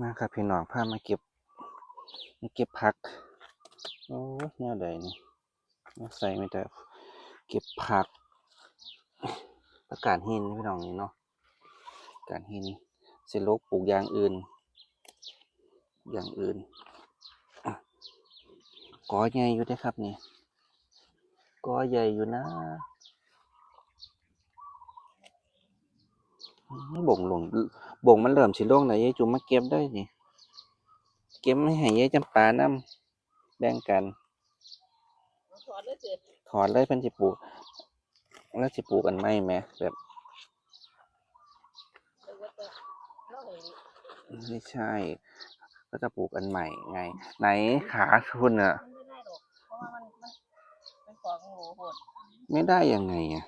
มาครับพี่น้องพามาเก็บผักโอ้ยแนวใดนี่มาใส่ไม่ได้เก็บผักประกาศหินพี่น้องนี่เนาะการหินสิโลกปลูกอย่างอื่นอ่ะกอใหญ่อยู่เด้ครับนี่กอใหญ่อยู่นะบ่งลงบ่งมันเริ่มสิลงแล้วยายจุ๋มมาเก็บได้นี่เก็บไม่ให้ยายจำปานำแบ่งกันถอดเลยสิ ถอนเลยเพิ่นสิปลูกแล้วสิปลูกอันใหม่แหมแบบไม่ใช่ก็จะปลูกอันใหม่ไงไหนขาคุณอ่ะมันไม่ได้หรอกเพราะว่ามันเป็นของโหโหดไม่ได้ยังไงอ่ะ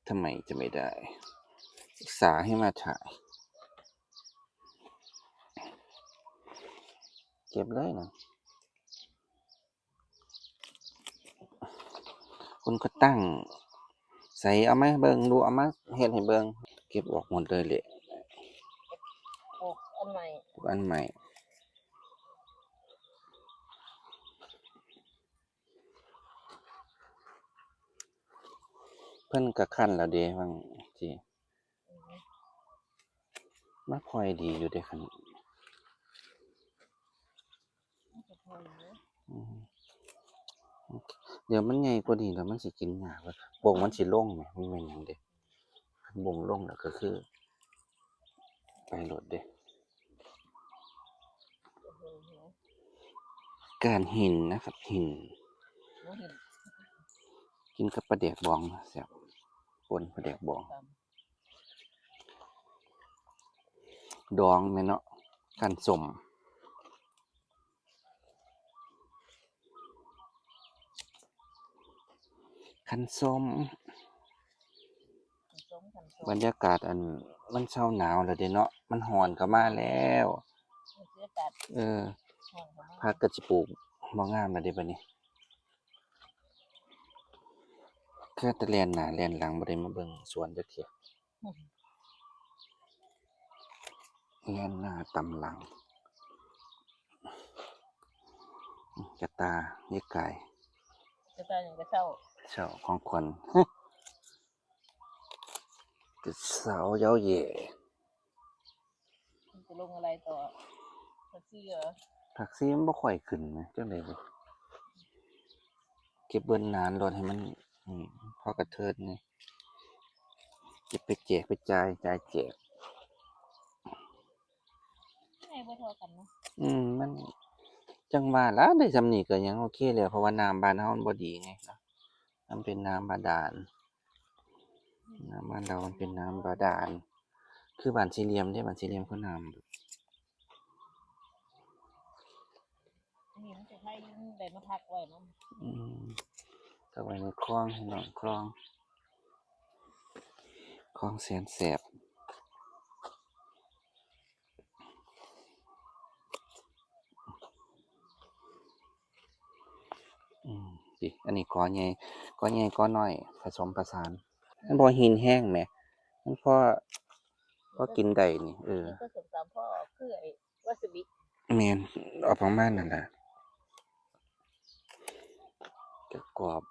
ทำไมจะไม่ได้ศึกษาให้มาถ่ายเก็บเลยนะคุณก็ตั้งใส่เอาไหมเบิ่งดูเอามาเฮ็ดให้เบิ่งเก็บออกหมดเลยแหละปลูกอันใหม่ปลูกอันใหม่เพิ่นก็คั่นแล้วเด้บางทีมาพลอยดีอยู่เด้คั่นเดี๋ยวมันใหญ่กว่านี้แล้วมันสิกินยากเว้ยบ่งมันสิลงแหมมันแม่นหยังเด้คันบ่งลงแล้วก็คือไปโลดเด้การหินนะครับหินกินกับปลาแดกบองแซ่บป่นปลาแดกบองดองแม่นเนาะคั่นส้มคันส้มบรรยากาศอันมันเช้าหนาวแล้วเด้เนาะมันร้อนเข้ามาแล้วผักก็สิปลูกบ่งามแล้วเด้บัดนี้แค่แต่แล่นหน้าแล่นหลังบ่ได้มาเบิ่งสวนจักเที่ยแล่นหน้าตำหลังกระตายายไก่กระตายหยังกระเช้าเช้าของขวัญกระเช้าเย้าแหย่มันจะลงอะไรต่อผักชีเหรอผักชีมันบ่ค่อยขึ้นแหมจังได๋บ่เก็บเบิ่นนานโลดให้มันพอกระเทิดนี่เก็บไปแจกไปจ่ายแจกให้บ่เท่ากันเนาะมันจังว่าล่ะได้ส่ำนี้ก็ยังโอเคแล้วเพราะว่าน้ำบ้านเฮามันบ่ดีไงเนาะมันเป็นน้ำบาดาลน้ำบ้านเรามันเป็นน้ำบาดาลคือบ้านสี่เหลี่ยมเด้บ้านสี่เหลี่ยมคือน้ำนี่มันจะให้ได้มาพักไว้เนาะก็ไว้ในคลองพี่น้องคลองแสนแสบติอันนี้กอใหญ่กอน้อยผสมผสานมันบ่หินแห้งแหมมันพอกินได้นี่ก็สมตามพ่อคือไอ้วาซาบิแม่นเอาประมาณนั้นล่ะก็กรอบ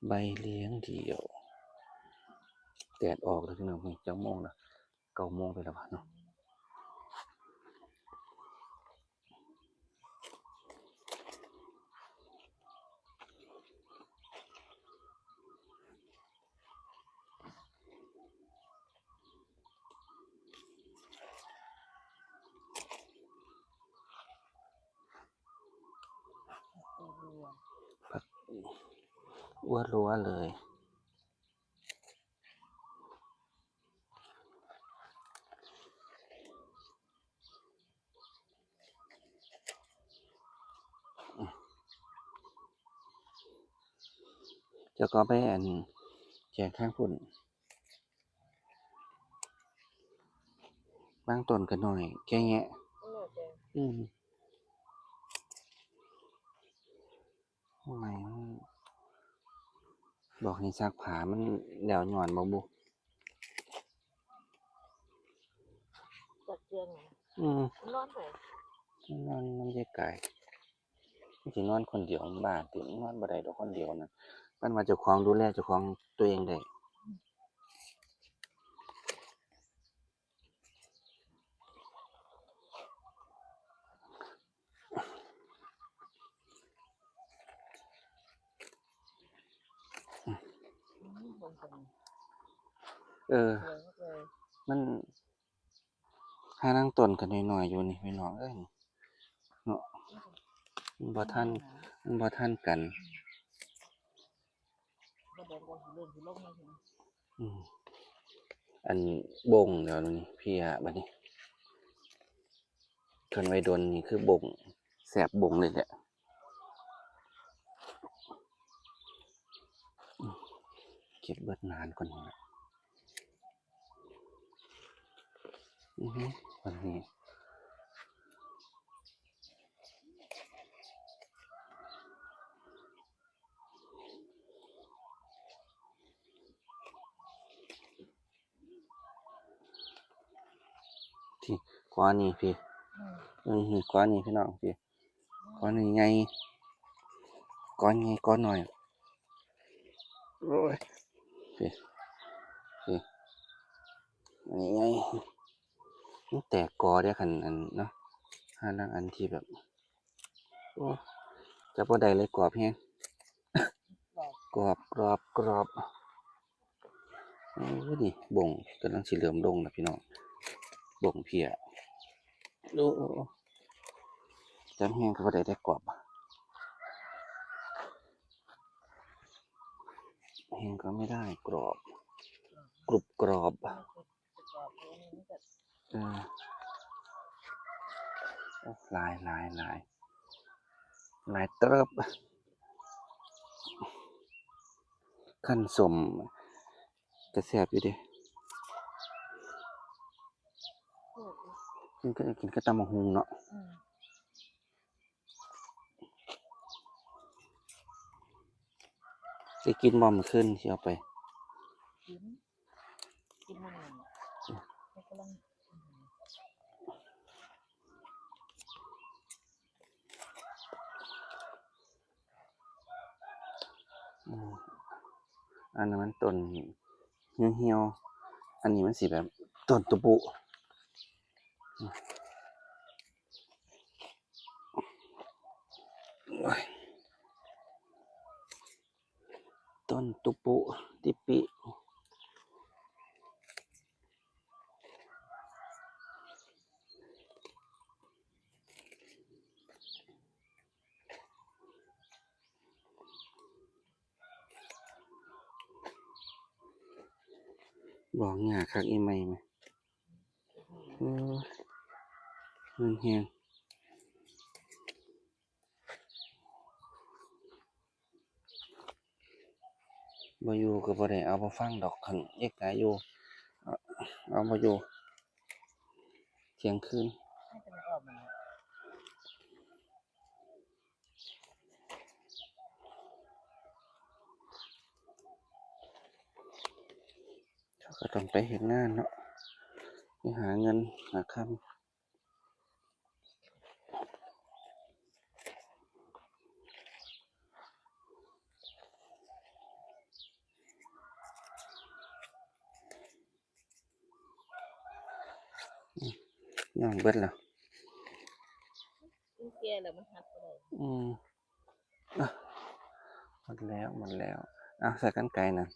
ใบเลี้ยงเดี่ยวแดดออกแล้วพี่น้องนี่จักโมงล่ะ9 โมงไปแล้วเนาะอ้วรั้วเลยเจ้าก็ไปแจกทางพุ่นบางต้นก็น้อยแค่แยะ บอกให้ซักผ้ามันแล้วย้อนบ่บุ จัดเตียงน่ะ อืม มันนอนไป นอนน้ำยายไก่มันสินอนคนเดียวมันบ้าติมันนอนบ่ได้ดอกคนเดียวนั่นมันว่าเจ้าของดูแลเจ้าของตัวเองได้คนคนนี้ เออ สวยมากเลย มันหานั่งต้นกันน้อยๆอยู่นี่พี่น้องเอ้ยนี่เนาะมันบ่ทันกัน บ่เดินก็สิเริ่มสิลงแล้วสิ อืมอันบงเดี๋ยวนี้พี่อะบัดนี้คนไว้ดนนี่คือบงแสบบงเลยแหละเก็บเบิดนานกว่านี้นะวันนี้ที่ก้อนนี้พี่ก้อนนี้พี่น้องพี่ก้อนนี้ใหญ่ก้อนใหญ่ก้อนหน่อยโอ้ยพี่อันนี้ใหญ่มันแตกกอได้คันอันเนาะห้าลังอันที่แบบโอ้จะบ่ได้เลยกรอบแฮงกรอบโอ้ดิบ่งกำลังสิเหลื่อมลงนะพี่น้องบ่งเพียโอ้จำแฮงก็บ่ได้กรอบแฮงก็ไม่ได้กรอบกรุบกรอบ เออลายเติบขั้นสมกระแสบอยู่เด้กินก็ตำบักหุ่งเนาะได้กินบ่มื้อคืนสิเอาไปกินมันหนึ่งมันกำลังอันนั้นมันต้นเหี่ยวๆอันนี้มันสิแบบต้นตุบุต้นตุปุติปิบอกหญ้าคักอีไหมแหมเงินแฮงบ่อยู่ก็บ่ได้เอามาฟังดอกคันเอกาอยู่เอาบ่อยู่เที่ยงคืนให้จะไม่ออกมันเขาก็ต้องไปเฮ็ดงานเนาะไปหาเงินหาคำย่างเบิดแล้วแก่แล้วมันหัดไปเลยอ่ะหมดแล้วอ้าวใส่กรรไกรน่ะ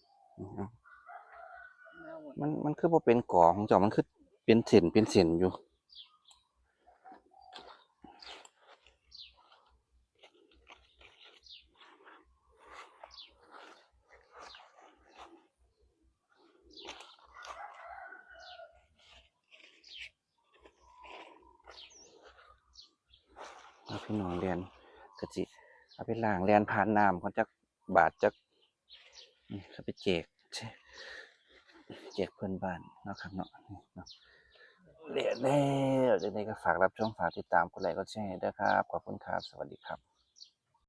มันคือบ่เป็นกอของเจ้ามันคือเป็นเส้นอยู่เอาพี่น้องเรียนก็สิเอาไปล้างแล่นผ่านน้ำก่อนจักบาทจักเขาไปแจกเพิ่นบ้านเนาะครับเนาะเรียนแล้วจังได๋ก็ฝากรับชมฝากติดตามกดไลค์กดแชร์ด้วยครับขอบคุณครับสวัสดีครับ